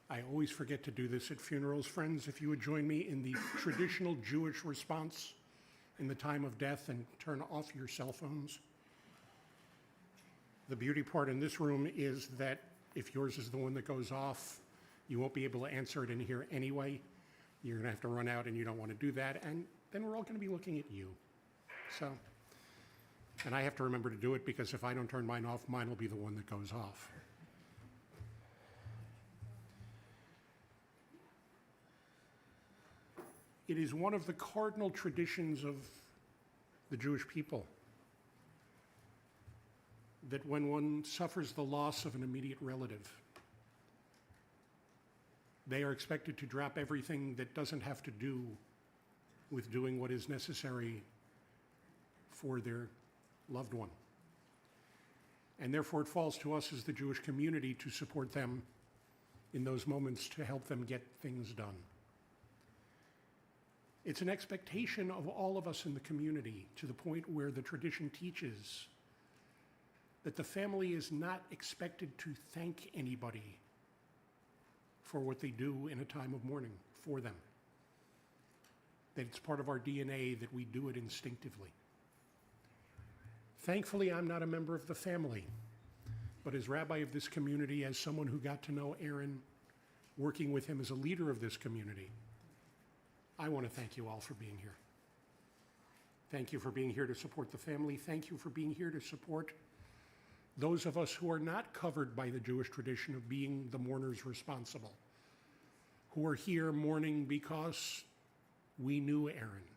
I always forget to do this at funerals. Friends, if you would join me in the traditional Jewish response in the time of death and turn off your cell phones. The beauty part in this room is that if yours is the one that goes off, you won't be able to answer it in here anyway. You're going to have to run out, and you don't want to do that, and then we're all going to be looking at you. So, and I have to remember to do it because if I don't turn mine off, mine will be the one that goes off. It is one of the cardinal traditions of the Jewish people that when one suffers the loss of an immediate relative, they are expected to drop everything that doesn't have to do with doing what is necessary for their loved one. And therefore it falls to us as the Jewish community to support them in those moments to help them get things done. It's an expectation of all of us in the community to the point where the tradition teaches that the family is not expected to thank anybody for what they do in a time of mourning for them. That it's part of our DNA that we do it instinctively. Thankfully, I'm not a member of the family, but as rabbi of this community, as someone who got to know Aaron, working with him as a leader of this community, I want to thank you all for being here. Thank you for being here to support the family. Thank you for being here to support those of us who are not covered by the Jewish tradition of being the mourners responsible, who are here mourning because we knew Aaron.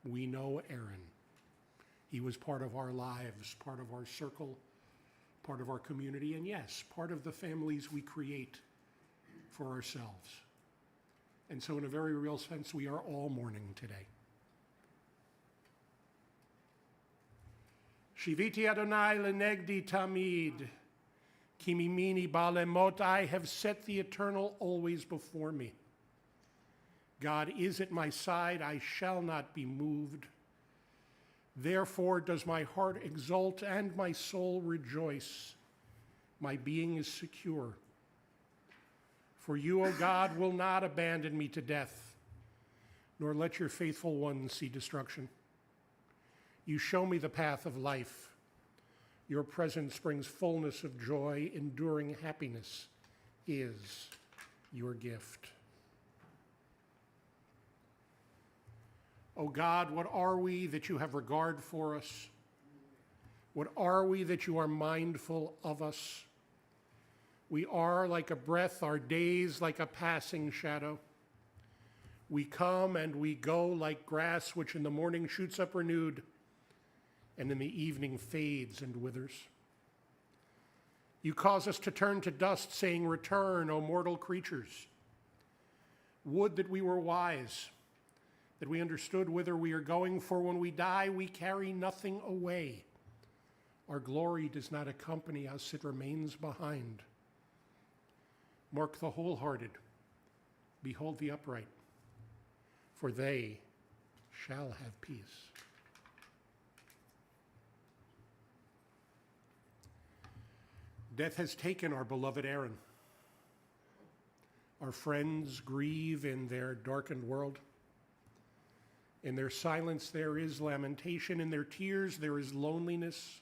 We know Aaron. He was part of our lives, part of our circle, part of our community, and yes, part of the families we create for ourselves. And so in a very real sense, we are all mourning today. Shiviti Adonai lenegdi tamid, ki mimini balemot, I have set the eternal always before me. God is at my side, I shall not be moved. Therefore does my heart exult and my soul rejoice. My being is secure. For you, O God, will not abandon me to death, nor let your faithful ones see destruction. You show me the path of life. Your presence brings fullness of joy. Enduring happiness is your gift. O God, what are we that you have regard for us? What are we that you are mindful of us? We are like a breath, our days like a passing shadow. We come and we go like grass which in the morning shoots up renewed and in the evening fades and withers. You cause us to turn to dust, saying, return, O mortal creatures. Would that we were wise, that we understood whither we are going, for when we die, we carry nothing away. Our glory does not accompany us, it remains behind. Mark the wholehearted, behold the upright, for they shall have peace. Death has taken our beloved Aaron. Our friends grieve in their darkened world. In their silence there is lamentation, in their tears there is loneliness.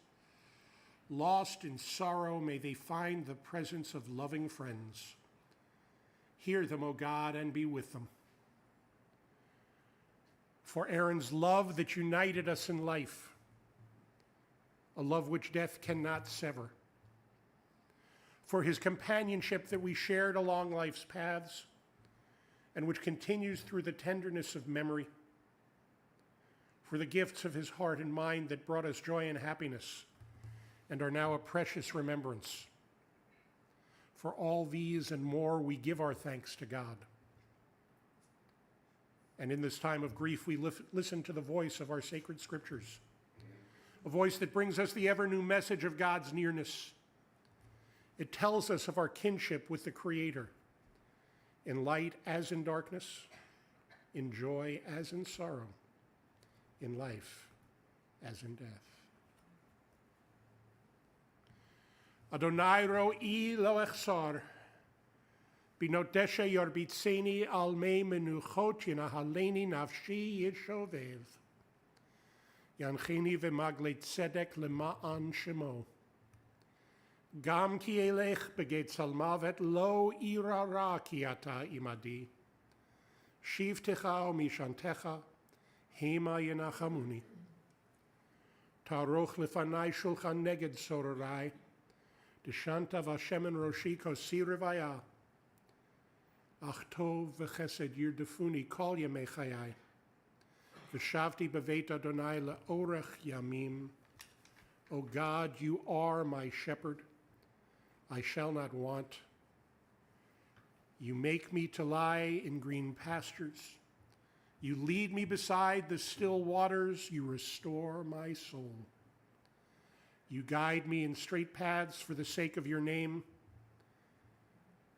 Lost in sorrow, may they find the presence of loving friends. Hear them, O God, and be with them. For Aaron's love that united us in life, a love which death cannot sever. For his companionship that we shared along life's paths, and which continues through the tenderness of memory. For the gifts of his heart and mind that brought us joy and happiness, and are now a precious remembrance. For all these and more, we give our thanks to God. And in this time of grief, we listen to the voice of our sacred scriptures, a voice that brings us the ever new message of God's nearness. It tells us of our kinship with the Creator, in light as in darkness, in joy as in sorrow, in life as in death. Adonai ro'i lo echsar, Binotesha yorbitseni al me menuchot yinahaleni nafshi yishovev. Yancheni v'magle tzedek lema'an shemo. Gam ki elech beget salmavet lo irara ki ata imadi. Shivtecha o mishantecha hema yenachamuni. Taroch lefanai shulchan neged sororai. Deshanta v'Hashem en roshi kosi revaya. Ach tov v'chesed yirdefuni kol yemei chayai. V'shavti b'veit Adonai le'orech yamim. O God, you are my shepherd. I shall not want. You make me to lie in green pastures. You lead me beside the still waters. You restore my soul. You guide me in straight paths for the sake of your name.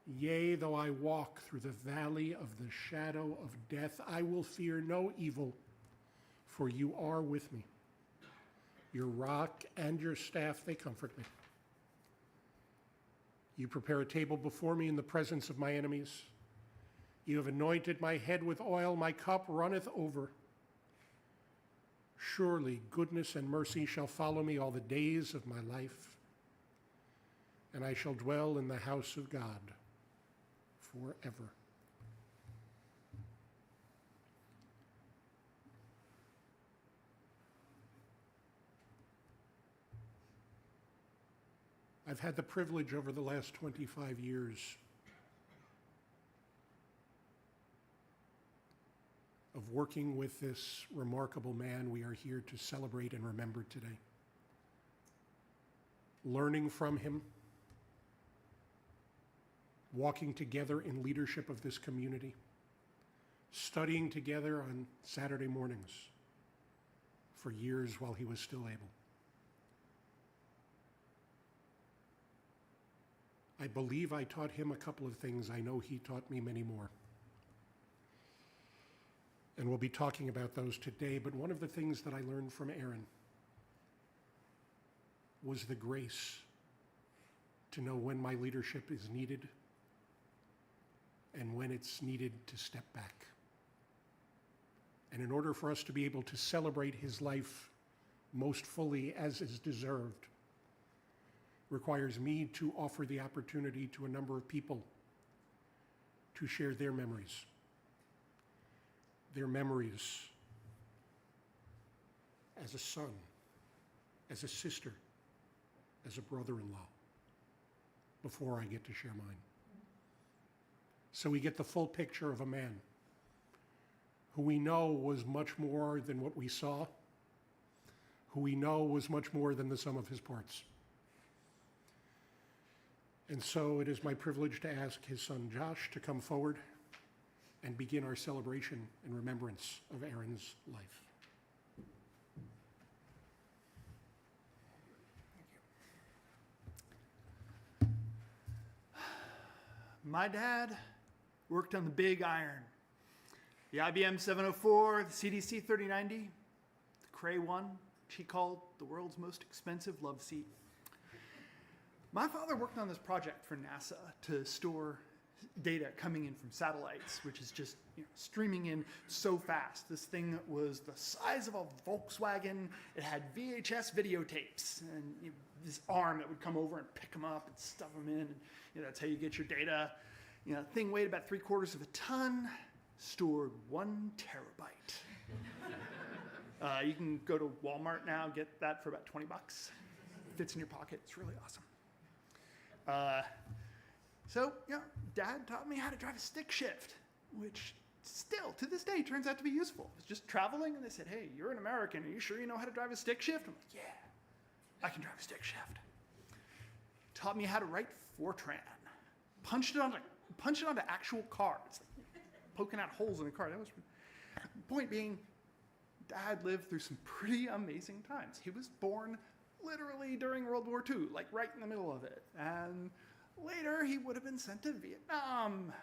Yea, though I walk through the valley of the shadow of death, I will fear no evil, for you are with me. Your rock and your staff, they comfort me. You prepare a table before me in the presence of my enemies. You have anointed my head with oil, my cup runneth over. Surely goodness and mercy shall follow me all the days of my life, and I shall dwell in the house of God forever. I've had the privilege over the last 25 years of working with this remarkable man we are here to celebrate and remember today. Learning from him, walking together in leadership of this community, studying together on Saturday mornings for years while he was still able. I believe I taught him a couple of things. I know he taught me many more. And we'll be talking about those today, but one of the things that I learned from Aaron was the grace to know when my leadership is needed and when it's needed to step back. And in order for us to be able to celebrate his life most fully as is deserved, requires me to offer the opportunity to a number of people to share their memories as a son, as a sister, as a brother-in-law, before I get to share mine. So we get the full picture of a man who we know was much more than what we saw, who we know was much more than the sum of his parts. And so it is my privilege to ask his son Josh to come forward and begin our celebration in remembrance of Aaron's life. My dad worked on the big iron. The IBM 704, the CDC 3090, the Cray 1, which he called the world's most expensive love seat. My father worked on this project for NASA to store data coming in from satellites, which is just streaming in so fast. This thing was the size of a Volkswagen. It had VHS videotapes and this arm that would come over and pick them up and stuff them in. And, that's how you get your data. The thing weighed about 3/4 of a ton, stored 1 terabyte. You can go to Walmart now, get that for about $20. Fits in your pocket. It's really awesome. So, Dad taught me how to drive a stick shift, which still, to this day, turns out to be useful. I was just traveling, and they said, hey, you're an American. Are you sure you know how to drive a stick shift? I'm like, yeah, I can drive a stick shift. Taught me how to write Fortran. Punched it onto actual cards, like poking out holes in the card. That was point being, Dad lived through some pretty amazing times. He was born literally during World War II, like right in the middle of it. And later, he would have been sent to Vietnam,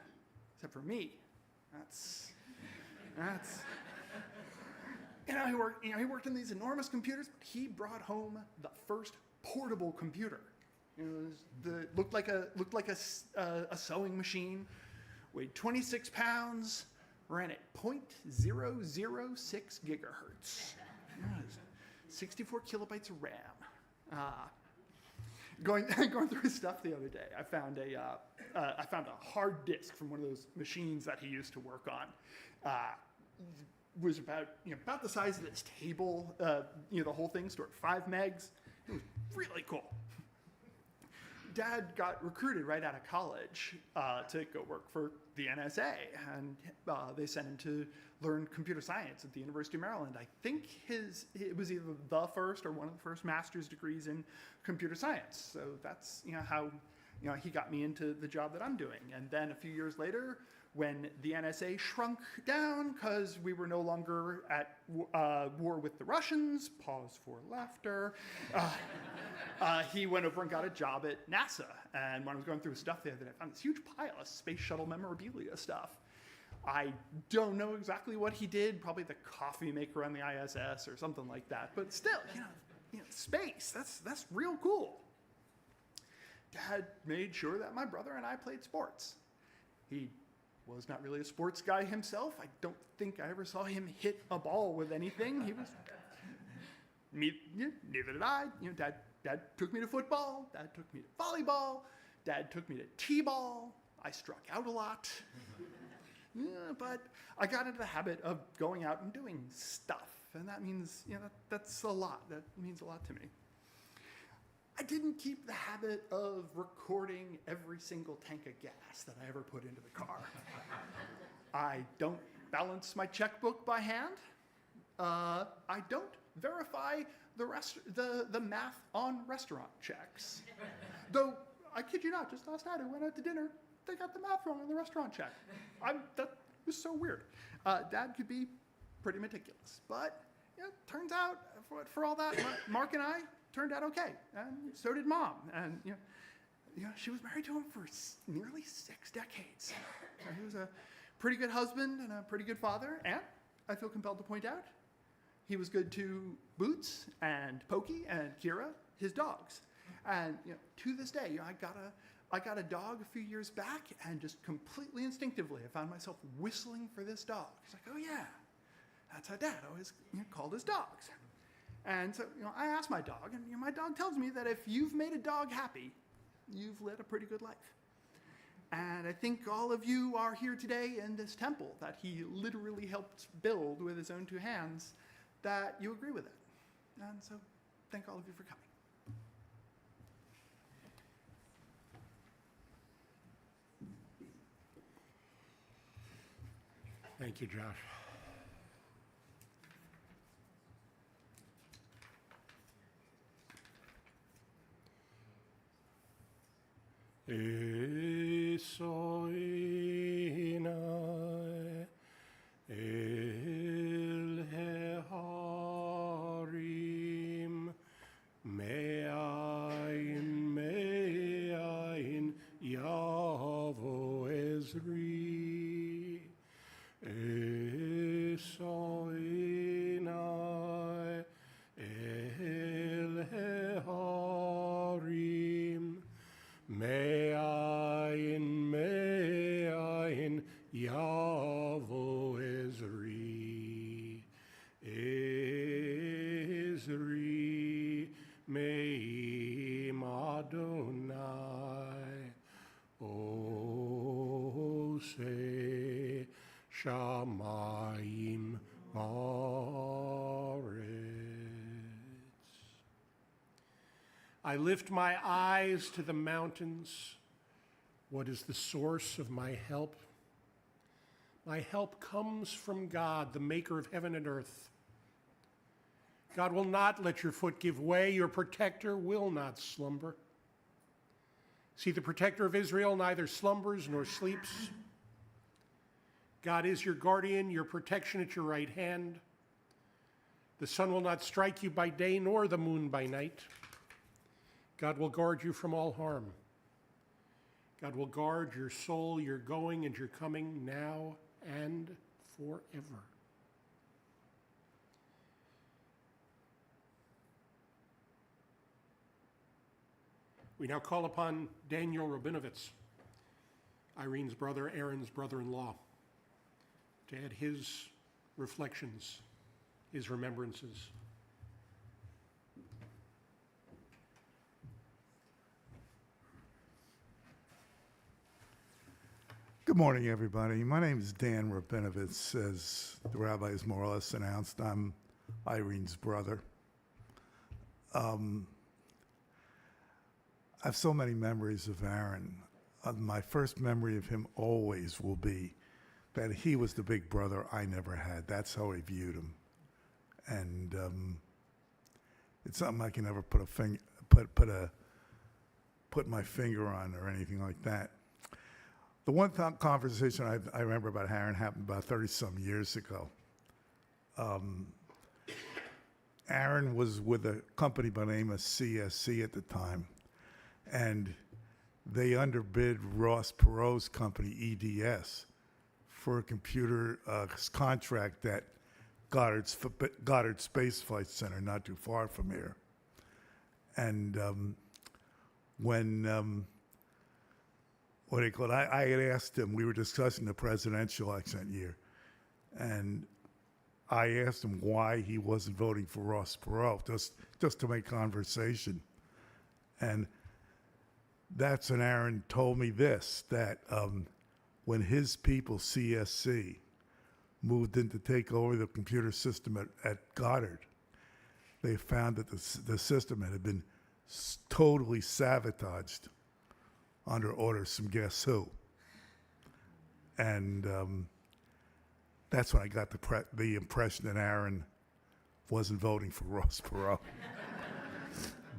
except for me. That's he worked in these enormous computers, but he brought home the first portable computer. It looked like a sewing machine. weighed 26 pounds, ran at 0.006 gigahertz. 64 kilobytes of RAM. Going through his stuff the other day, I found a hard disk from one of those machines that he used to work on. Was about the size of this table. The whole thing stored 5 megs. It was really cool. Dad got recruited right out of college to go work for the NSA, and they sent him to learn computer science at the University of Maryland. I think it was either the first or one of the first master's degrees in computer science. So that's how he got me into the job that I'm doing. And then a few years later, when the NSA shrunk down because we were no longer at war with the Russians, pause for laughter, he went over and got a job at NASA. And when I was going through his stuff there, I found this huge pile of space shuttle memorabilia stuff. I don't know exactly what he did, probably the coffee maker on the ISS or something like that. But still, space, that's real cool. Dad made sure that my brother and I played sports. He was not really a sports guy himself. I don't think I ever saw him hit a ball with anything. He was, neither did I. Dad took me to football. Dad took me to volleyball. Dad took me to t-ball. I struck out a lot. But I got into the habit of going out and doing stuff. And that means, that's a lot. That means a lot to me. I didn't keep the habit of recording every single tank of gas that I ever put into the car. I don't balance my checkbook by hand. I don't verify the math on restaurant checks. Though, I kid you not, just last night I went out to dinner, they got the math wrong on the restaurant check. That was so weird. Dad could be pretty meticulous. But turns out, for all that, Mark and I turned out okay, and so did Mom. And she was married to him for nearly 6 decades. So he was a pretty good husband and a pretty good father. And I feel compelled to point out, he was good to Boots and Pokey and Kira, his dogs. And to this day, I got a dog a few years back, and just completely instinctively, I found myself whistling for this dog. He's like, oh yeah, that's how Dad always called his dogs. And so, I asked my dog, and my dog tells me that if you've made a dog happy, you've led a pretty good life. And I think all of you are here today in this temple that he literally helped build with his own 2 hands, that you agree with it. And so, thank all of you for coming. Thank you, Josh. Esoinai el harim me'ain Yavo Ezri Esoinai el harim Me'ayin Yavo Ezri Me'im Adonai Ose Shamayim Baretz. I lift my eyes to the mountains. What is the source of my help? My help comes from God, the maker of heaven and earth. God will not let your foot give way. Your protector will not slumber. See, the protector of Israel neither slumbers nor sleeps. God is your guardian, your protection at your right hand. The sun will not strike you by day, nor the moon by night. God will guard you from all harm. God will guard your soul, your going and your coming, now and forever. We now call upon Daniel Rabinovitz. Irene's brother, Aaron's brother-in-law, to add his reflections, his remembrances. Good morning, everybody. My name is Dan Rabinovitz. As the rabbis more or less announced, I'm Irene's brother. I have so many memories of Aaron. My first memory of him always will be that he was the big brother I never had. That's how I viewed him. And it's something I can never put my finger on or anything like that. The one conversation I remember about Aaron happened about 30-some years ago. Aaron was with a company by the name of CSC at the time, and they underbid Ross Perot's company, EDS, for a computer contract at Goddard Space Flight Center, not too far from here. And I had asked him, we were discussing the presidential election that year, and I asked him why he wasn't voting for Ross Perot, just to make conversation. And that's when Aaron told me this, that when his people, CSC, moved in to take over the computer system at Goddard, they found that the system had been totally sabotaged under orders from guess who. And that's when I got the impression that Aaron wasn't voting for Ross Perot.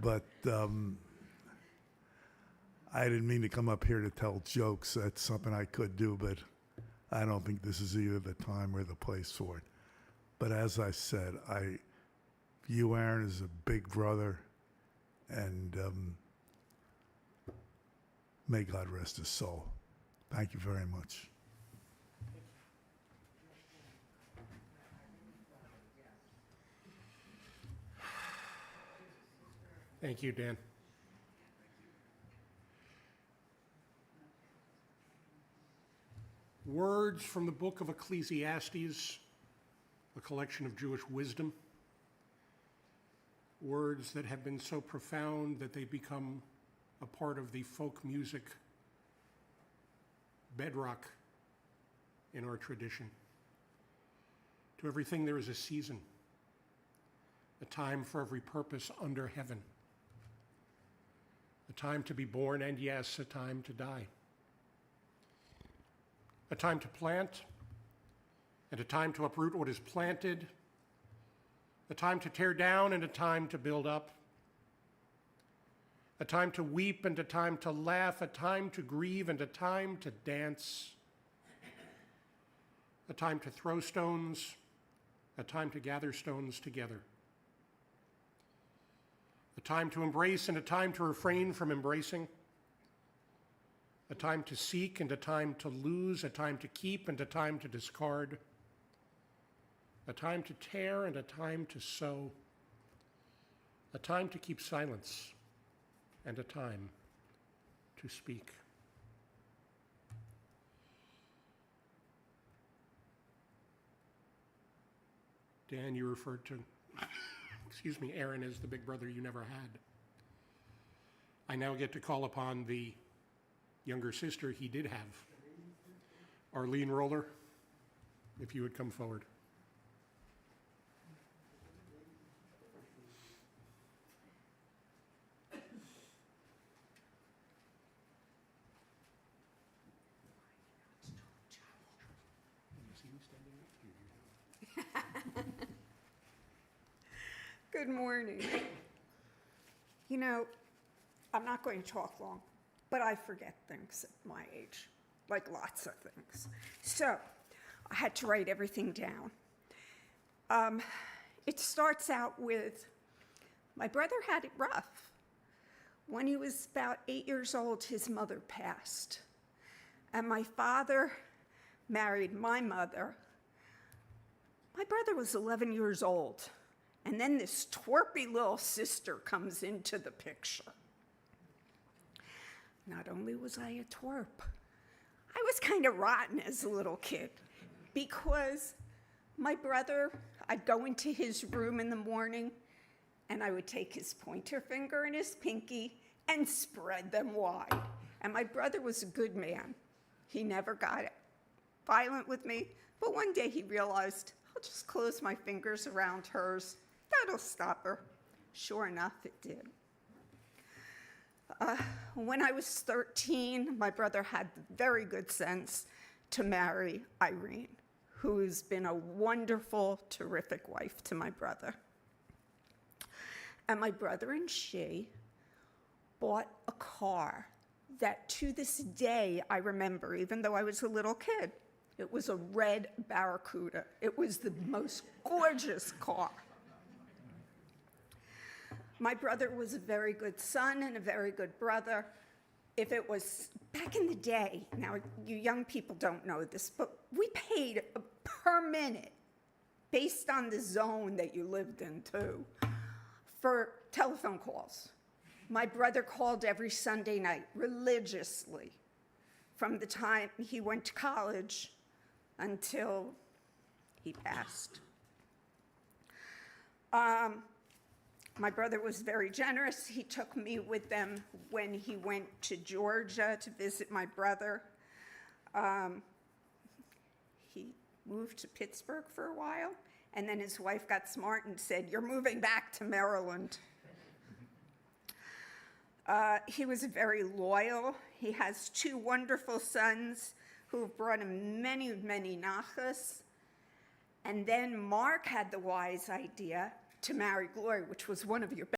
But I didn't mean to come up here to tell jokes. That's something I could do, but I don't think this is either the time or the place for it. But as I said, I view Aaron as a big brother, and may God rest his soul. Thank you very much. Thank you, Dan. Words from the book of Ecclesiastes, a collection of Jewish wisdom. Words that have been so profound that they become a part of the folk music bedrock in our tradition. To everything there is a season, a time for every purpose under heaven, a time to be born, and yes, a time to die, a time to plant and a time to uproot what is planted, a time to tear down and a time to build up, a time to weep and a time to laugh, a time to grieve and a time to dance, a time to throw stones, a time to gather stones together, a time to embrace and a time to refrain from embracing, a time to seek and a time to lose, a time to keep and a time to discard, a time to tear and a time to sow, a time to keep silence and a time to speak. Dan, you referred to, Aaron as the big brother you never had. I now get to call upon the younger sister he did have, Arlene Roller, if you would come forward. Good morning. You know, I'm not going to talk long, but I forget things at my age, like lots of things. So I had to write everything down. It starts out with, my brother had it rough. When he was about 8 years old, his mother passed. And my father married my mother. My brother was 11 years old. And then this twerpy little sister comes into the picture. Not only was I a twerp, I was kind of rotten as a little kid because my brother, I'd go into his room in the morning and I would take his pointer finger and his pinky and spread them wide. And my brother was a good man. He never got violent with me, but one day he realized, I'll just close my fingers around hers. That'll stop her. Sure enough, it did. When I was 13, my brother had the very good sense to marry Irene, who's been a wonderful, terrific wife to my brother. And my brother and she bought a car that to this day I remember, even though I was a little kid. It was a red Barracuda. It was the most gorgeous car. My brother was a very good son and a very good brother. If it was back in the day, now you young people don't know this, but we paid per minute based on the zone that you lived in too for telephone calls. My brother called every Sunday night religiously from the time he went to college until he passed. My brother was very generous. He took me with them when he went to Georgia to visit my brother. He moved to Pittsburgh for a while, and then his wife got smart and said, "You're moving back to Maryland." He was very loyal. He has 2 wonderful sons who have brought him many, many nachas. And then Mark had the wise idea to marry Gloria, which was one of your